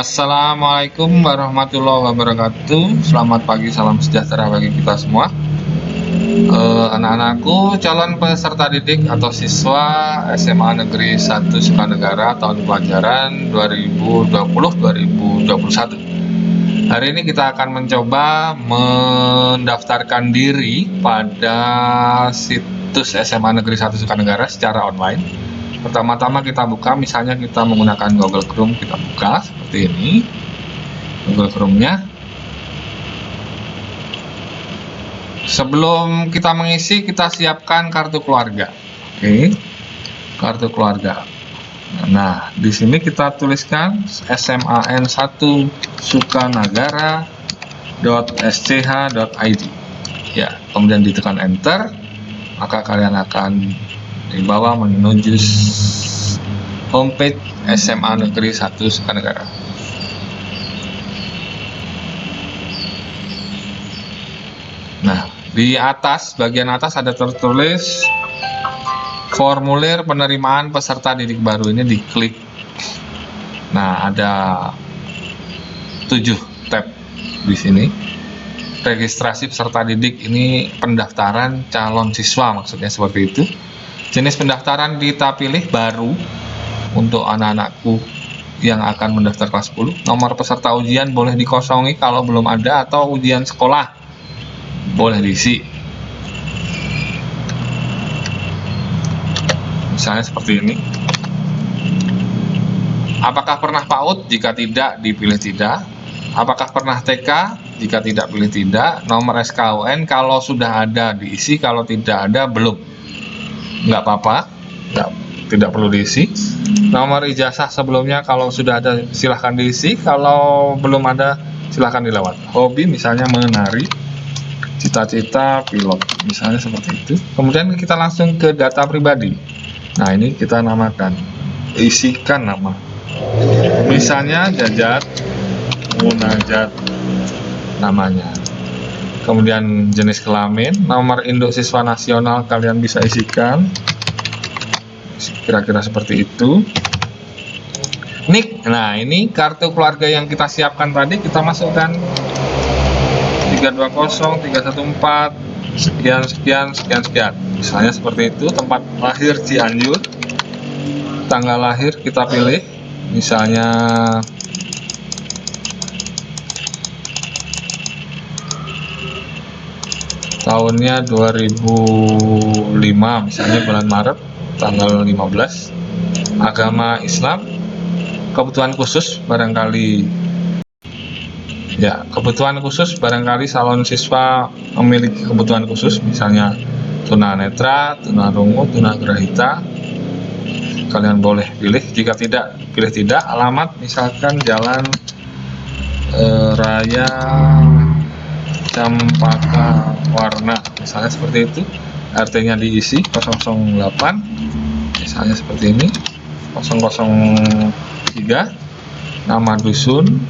Assalamualaikum warahmatullahi wabarakatuh. Selamat pagi, salam sejahtera bagi kita semua. Anak-anakku, calon peserta didik atau siswa SMA Negeri 1 Sukanegara tahun pelajaran 2020-2021. Hari ini kita akan mencoba mendaftarkan diri pada situs SMA Negeri 1 Sukanegara secara online. Pertama-tama kita buka, misalnya kita menggunakan Google Chrome, kita buka seperti ini Google Chrome-nya. Sebelum kita mengisi, kita siapkan kartu keluarga. Oke, kartu keluarga. Nah, di sini kita tuliskan sman1 sukanagara.sch.id. Ya, kemudian ditekan enter, maka kalian akan dibawa menuju homepage SMA Negeri 1 Sukanegara. Nah, di atas, bagian atas ada tertulis formulir penerimaan peserta didik baru, ini diklik. Nah, ada 7 tab di sini. Registrasi peserta didik, ini pendaftaran calon siswa, maksudnya seperti itu. Jenis pendaftaran kita pilih baru untuk anak-anakku yang akan mendaftar kelas 10. Nomor peserta ujian boleh dikosongi kalau belum ada, atau ujian sekolah boleh diisi. Misalnya seperti ini. Apakah pernah PAUD? Jika tidak, dipilih tidak. Apakah pernah TK? Jika tidak, pilih tidak. Nomor SKUN kalau sudah ada diisi, kalau tidak ada belum. Nggak apa-apa, tidak perlu diisi. Nomor ijazah sebelumnya kalau sudah ada silahkan diisi, kalau belum ada silahkan dilewat. Hobi misalnya menari, cita-cita pilot, misalnya seperti itu. Kemudian kita langsung ke data pribadi. Nah, ini kita namakan, isikan nama, misalnya Jajat Munajat namanya. Kemudian jenis kelamin, nomor induk siswa nasional kalian bisa isikan, kira-kira seperti itu. Nik, nah ini kartu keluarga yang kita siapkan tadi, kita masukkan 320, 314, sekian. Misalnya seperti itu. Tempat lahir Cianjur, tanggal lahir kita pilih, misalnya tahunnya 2005, misalnya bulan Maret tanggal 15. Agama Islam. Kebutuhan khusus barangkali calon siswa memiliki kebutuhan khusus, misalnya tunanetra, tunarungu, tunagrahita, kalian boleh pilih. Jika tidak, pilih tidak. Alamat misalkan Jalan Raya Campaka Warna, misalnya seperti itu. RT-nya diisi 008, misalnya seperti ini. 003, nama dusun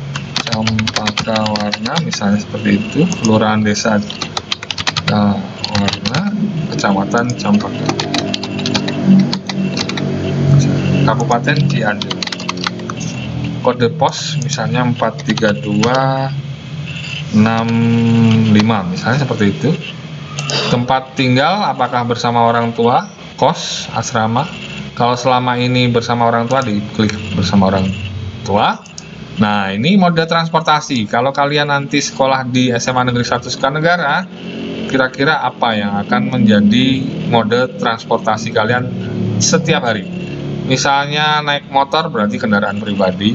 Campaka Warna, misalnya seperti itu. Kelurahan Desa Warna, Kecamatan Campaka, Kabupaten Cianjur. Kode pos misalnya 43265, misalnya seperti itu. Tempat tinggal, apakah bersama orang tua, kos, asrama. Kalau selama ini bersama orang tua, diklik bersama orang tua. Nah, ini mode transportasi. Kalau kalian nanti sekolah di SMA Negeri 1 Sukanegara, kira-kira apa yang akan menjadi mode transportasi kalian setiap hari? Misalnya naik motor, berarti kendaraan pribadi,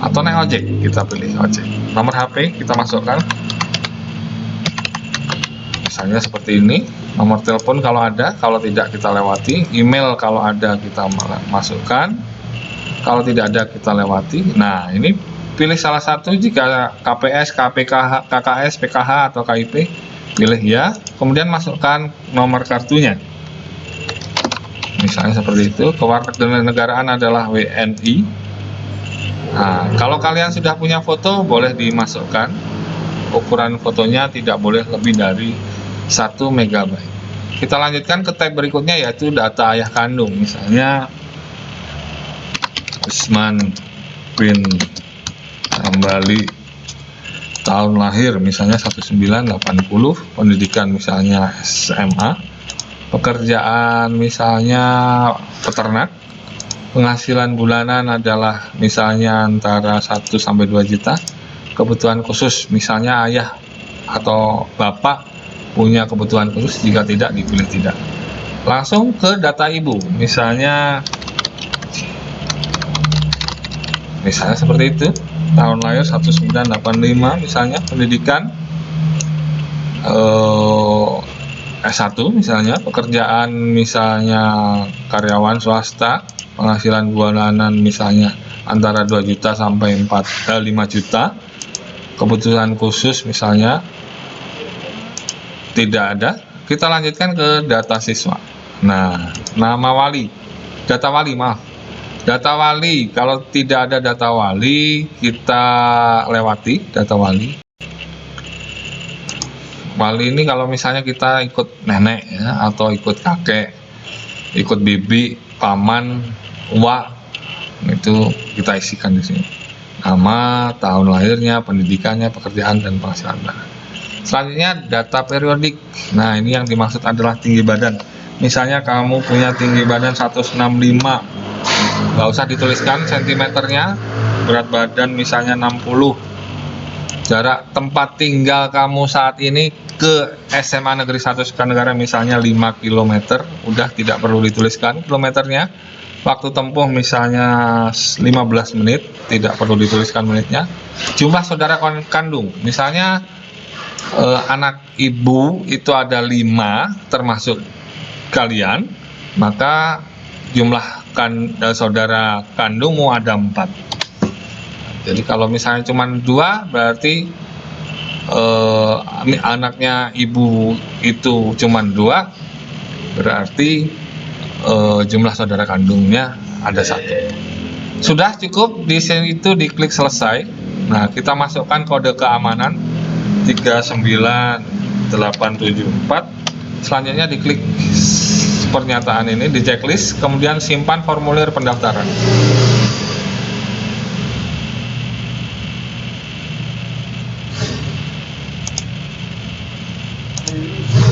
atau naik ojek, kita pilih ojek. Nomor HP kita masukkan, misalnya seperti ini. Nomor telepon kalau ada, kalau tidak kita lewati. Email kalau ada kita masukkan, kalau tidak ada kita lewati. Nah, ini pilih salah satu. Jika KPS, KPKH, KKS, PKH atau KIP, pilih ya. Kemudian masukkan nomor kartunya, misalnya seperti itu. Kewarganegaraan adalah WNI. Nah, kalau kalian sudah punya foto, boleh dimasukkan. Ukuran fotonya tidak boleh lebih dari 1 MB. Kita lanjutkan ke tab berikutnya, yaitu data ayah kandung. Misalnya Usman bin kembali tahun lahir misalnya 1980, pendidikan misalnya SMA, pekerjaan misalnya peternak, penghasilan bulanan adalah misalnya antara 1 sampai 2 juta, kebutuhan khusus misalnya ayah atau bapak punya kebutuhan khusus, jika tidak dipilih tidak. Langsung ke data ibu, misalnya seperti itu, tahun lahir 1985 misalnya, pendidikan S1 misalnya, pekerjaan misalnya karyawan swasta, penghasilan bulanan misalnya antara 2 juta sampai 5 juta, kebutuhan khusus misalnya tidak ada. Kita lanjutkan ke data siswa. Nah, nama wali, data wali, data wali. Kalau tidak ada data wali, kita lewati data wali. Wali ini kalau misalnya kita ikut nenek ya, atau ikut kakek, ikut bibi, paman, uwa, itu kita isikan di sini. Nama, tahun lahirnya, pendidikannya, pekerjaan, dan penghasilan. Selanjutnya data periodik. Nah, ini yang dimaksud adalah tinggi badan. Misalnya kamu punya tinggi badan 165, nggak usah dituliskan sentimeternya. Berat badan misalnya 60. Jarak tempat tinggal kamu saat ini ke SMA Negeri 1 Sukanegara misalnya 5 km, udah tidak perlu dituliskan kilometernya. Waktu tempuh misalnya 15 menit, tidak perlu dituliskan menitnya. Jumlah saudara kandung, misalnya anak ibu itu ada 5 termasuk kalian, maka jumlah saudara kandungmu ada 4. Jadi kalau misalnya cuma 2, berarti anaknya ibu itu cuma 2, berarti jumlah saudara kandungnya ada 1. Sudah cukup, di sini itu diklik selesai. Nah, kita masukkan kode keamanan 39874. Selanjutnya diklik pernyataan ini di checklist, kemudian simpan formulir pendaftaran.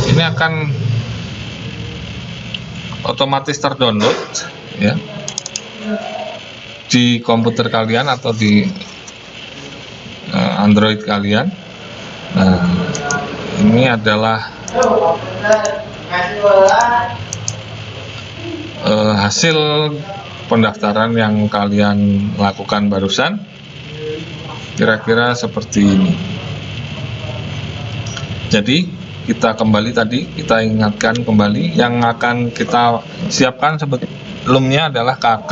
Ini akan otomatis terdownload ya di komputer kalian atau di Android kalian. Nah, ini adalah hasil pendaftaran yang kalian lakukan barusan, kira-kira seperti ini. Jadi kita kembali tadi, kita ingatkan kembali yang akan kita siapkan sebelumnya adalah KK.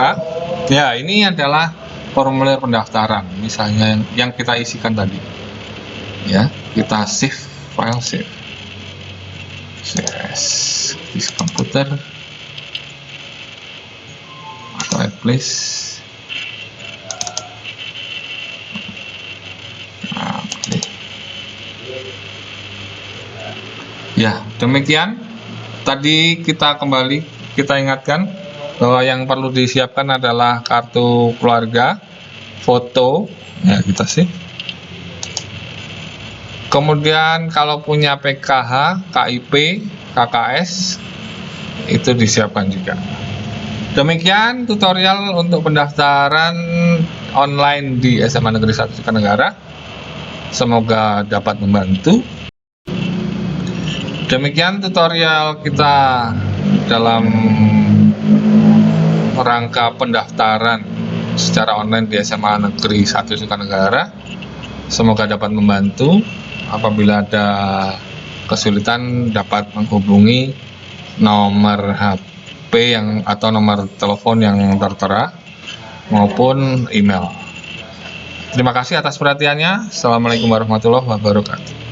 Ya, ini adalah formulir pendaftaran misalnya yang kita isikan tadi. Ya, kita save file, save di komputer atau at place. Ya, demikian tadi kita kembali kita ingatkan bahwa yang perlu disiapkan adalah kartu keluarga, foto, ya kita sih. Kemudian kalau punya PKH, KIP, KKS itu disiapkan juga. Demikian tutorial untuk pendaftaran online di SMA Negeri 1 Sukanegara. Semoga dapat membantu. Demikian tutorial kita dalam rangka pendaftaran secara online di SMA Negeri 1 Sukanegara. Semoga dapat membantu. Apabila ada kesulitan dapat menghubungi nomor HP atau nomor telepon yang tertera maupun email. Terima kasih atas perhatiannya. Assalamualaikum warahmatullahi wabarakatuh.